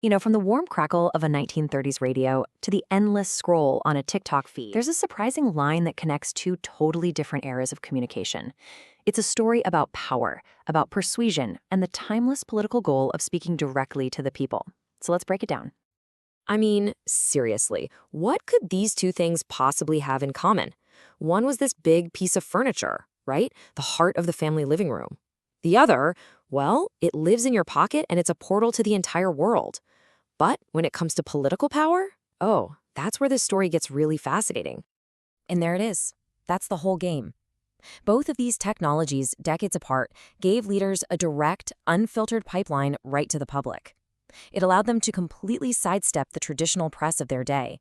From the warm crackle of a 1930s radio to the endless scroll on a TikTok feed, there's a surprising line that connects two totally different eras of communication. It's a story about power, about persuasion, and the timeless political goal of speaking directly to the people. So let's break it down. I mean, seriously, what could these two things possibly have in common? One was this big piece of furniture, right? The heart of the family living room. The other, well, it lives in your pocket and it's a portal to the entire world. But when it comes to political power, oh, that's where this story gets really fascinating. And there it is. That's the whole game. Both of these technologies, decades apart, gave leaders a direct, unfiltered pipeline right to the public. It allowed them to completely sidestep the traditional press of their day.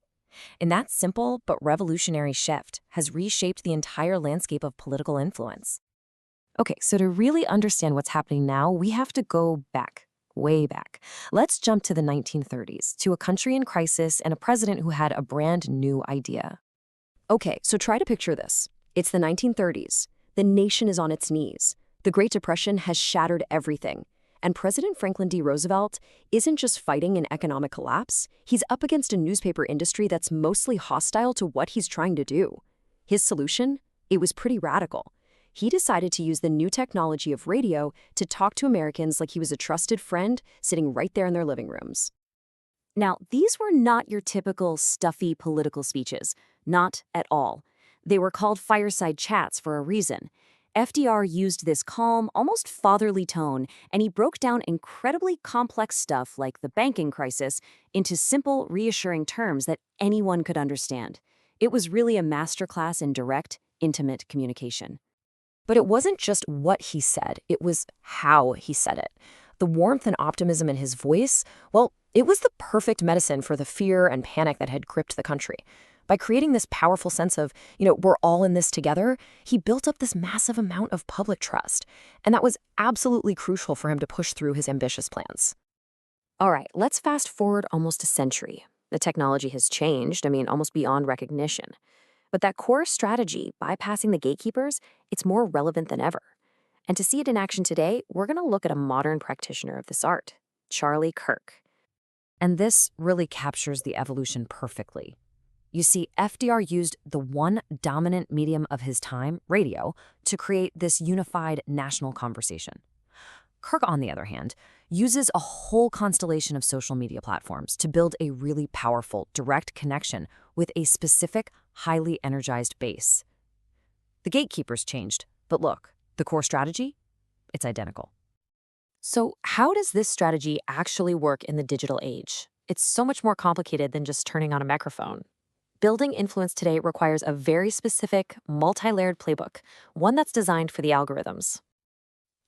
And that simple but revolutionary shift has reshaped the entire landscape of political influence. Okay, so to really understand what's happening now, we have to go back, way back. Let's jump to the 1930s, to a country in crisis and a president who had a brand new idea. Okay, so try to picture this. It's the 1930s. The nation is on its knees. The Great Depression has shattered everything. And President Franklin D. Roosevelt isn't just fighting an economic collapse, he's up against a newspaper industry that's mostly hostile to what he's trying to do. His solution? It was pretty radical. He decided to use the new technology of radio to talk to Americans like he was a trusted friend sitting right there in their living rooms. Now, these were not your typical stuffy political speeches. Not at all. They were called Fireside chats for a reason. FDR used this calm, almost fatherly tone, and he broke down incredibly complex stuff like the banking crisis into simple, reassuring terms that anyone could understand. It was really a masterclass in direct, intimate communication. But it wasn't just what he said, it was how he said it. The warmth and optimism in his voice, well, it was the perfect medicine for the fear and panic that had gripped the country. By creating this powerful sense of, we're all in this together, he built up this massive amount of public trust. And that was absolutely crucial for him to push through his ambitious plans. All right, let's fast forward almost a century. The technology has changed, almost beyond recognition. But that core strategy, bypassing the gatekeepers, it's more relevant than ever. And to see it in action today, we're going to look at a modern practitioner of this art, Charlie Kirk. And this really captures the evolution perfectly. You see, FDR used the one dominant medium of his time, radio, to create this unified national conversation. Kirk, on the other hand, uses a whole constellation of social media platforms to build a really powerful, direct connection with a specific, highly energized base. The gatekeepers changed, but look, the core strategy? It's identical. So how does this strategy actually work in the digital age? It's so much more complicated than just turning on a microphone. Building influence today requires a very specific, multi-layered playbook, one that's designed for the algorithms.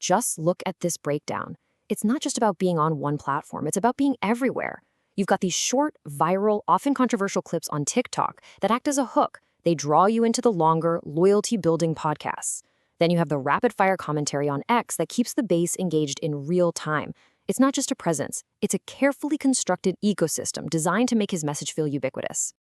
Just look at this breakdown. It's not just about being on one platform, it's about being everywhere. You've got these short, viral, often controversial clips on TikTok that act as a hook. They draw you into the longer, loyalty-building podcasts. Then you have the rapid-fire commentary on X that keeps the base engaged in real time. It's not just a presence, it's a carefully constructed ecosystem designed to make his message feel ubiquitous.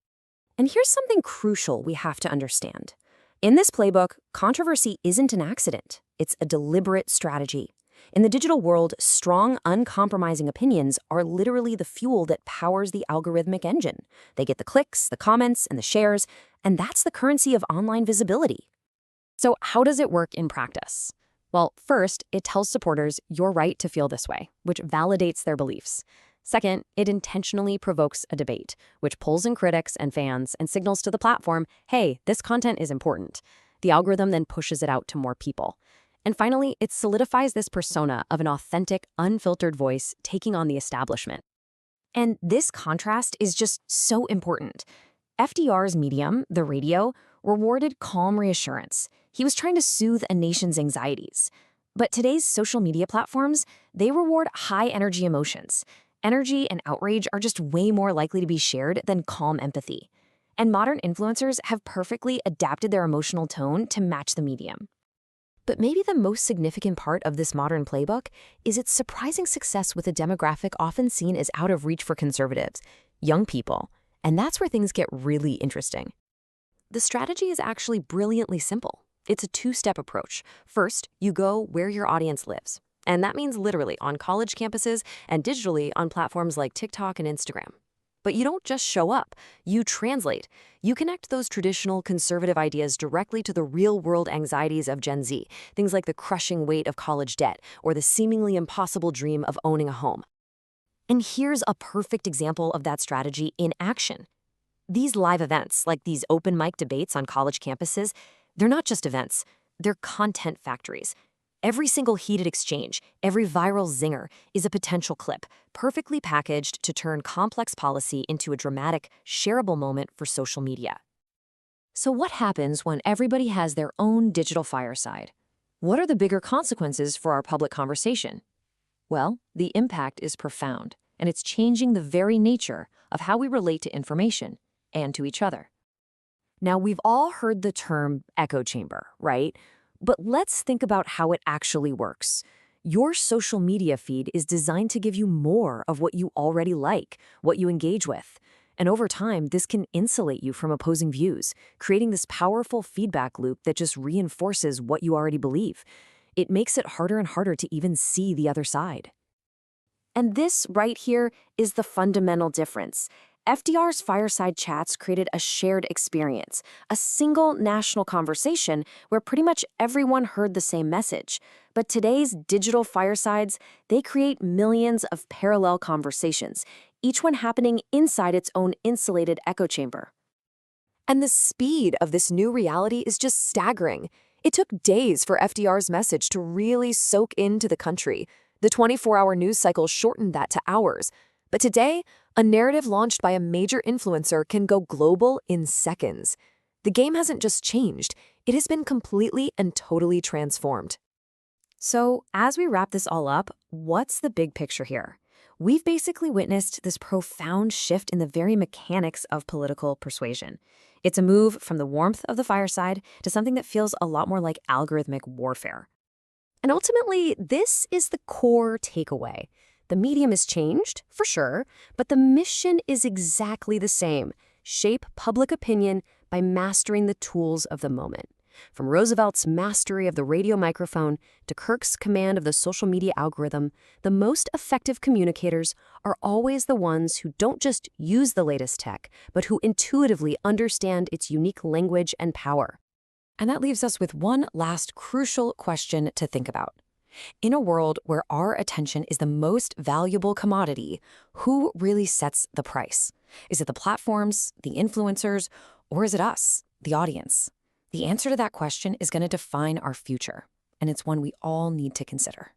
And here's something crucial we have to understand. In this playbook, controversy isn't an accident. It's a deliberate strategy. In the digital world, strong, uncompromising opinions are literally the fuel that powers the algorithmic engine. They get the clicks, the comments, and the shares, and that's the currency of online visibility. So how does it work in practice? Well, first, it tells supporters you're right to feel this way, which validates their beliefs. Second, it intentionally provokes a debate, which pulls in critics and fans and signals to the platform, hey, this content is important. The algorithm then pushes it out to more people. And finally, it solidifies this persona of an authentic, unfiltered voice taking on the establishment. And this contrast is just so important. FDR's medium, the radio, rewarded calm reassurance. He was trying to soothe a nation's anxieties. But today's social media platforms, they reward high-energy emotions. Energy and outrage are just way more likely to be shared than calm empathy. And modern influencers have perfectly adapted their emotional tone to match the medium. But maybe the most significant part of this modern playbook is its surprising success with a demographic often seen as out of reach for conservatives, young people. And that's where things get really interesting. The strategy is actually brilliantly simple. It's a two-step approach. First, you go where your audience lives. And that means literally on college campuses and digitally on platforms like TikTok and Instagram. But you don't just show up, you translate. You connect those traditional conservative ideas directly to the real-world anxieties of Gen Z, things like the crushing weight of college debt or the seemingly impossible dream of owning a home. And here's a perfect example of that strategy in action. These live events, like these open mic debates on college campuses, they're not just events, they're content factories. Every single heated exchange, every viral zinger is a potential clip, perfectly packaged to turn complex policy into a dramatic, shareable moment for social media. So what happens when everybody has their own digital fireside? What are the bigger consequences for our public conversation? Well, the impact is profound, and it's changing the very nature of how we relate to information and to each other. Now, we've all heard the term echo chamber, right? But let's think about how it actually works. Your social media feed is designed to give you more of what you already like, what you engage with. And over time, this can insulate you from opposing views, creating this powerful feedback loop that just reinforces what you already believe. It makes it harder and harder to even see the other side. And this right here is the fundamental difference. FDR's fireside chats created a shared experience, a single national conversation where pretty much everyone heard the same message. But today's digital firesides, they create millions of parallel conversations, each one happening inside its own insulated echo chamber. And the speed of this new reality is just staggering. It took days for FDR's message to really soak into the country. The 24-hour news cycle shortened that to hours. But today, a narrative launched by a major influencer can go global in seconds. The game hasn't just changed, it has been completely and totally transformed. So, as we wrap this all up, what's the big picture here? We've basically witnessed this profound shift in the very mechanics of political persuasion. It's a move from the warmth of the fireside to something that feels a lot more like algorithmic warfare. And ultimately, this is the core takeaway. The medium has changed, for sure, but the mission is exactly the same: shape public opinion by mastering the tools of the moment. From Roosevelt's mastery of the radio microphone to Kirk's command of the social media algorithm, the most effective communicators are always the ones who don't just use the latest tech, but who intuitively understand its unique language and power. And that leaves us with one last crucial question to think about. In a world where our attention is the most valuable commodity, who really sets the price? Is it the platforms, the influencers, or is it us, the audience? The answer to that question is going to define our future, and it's one we all need to consider.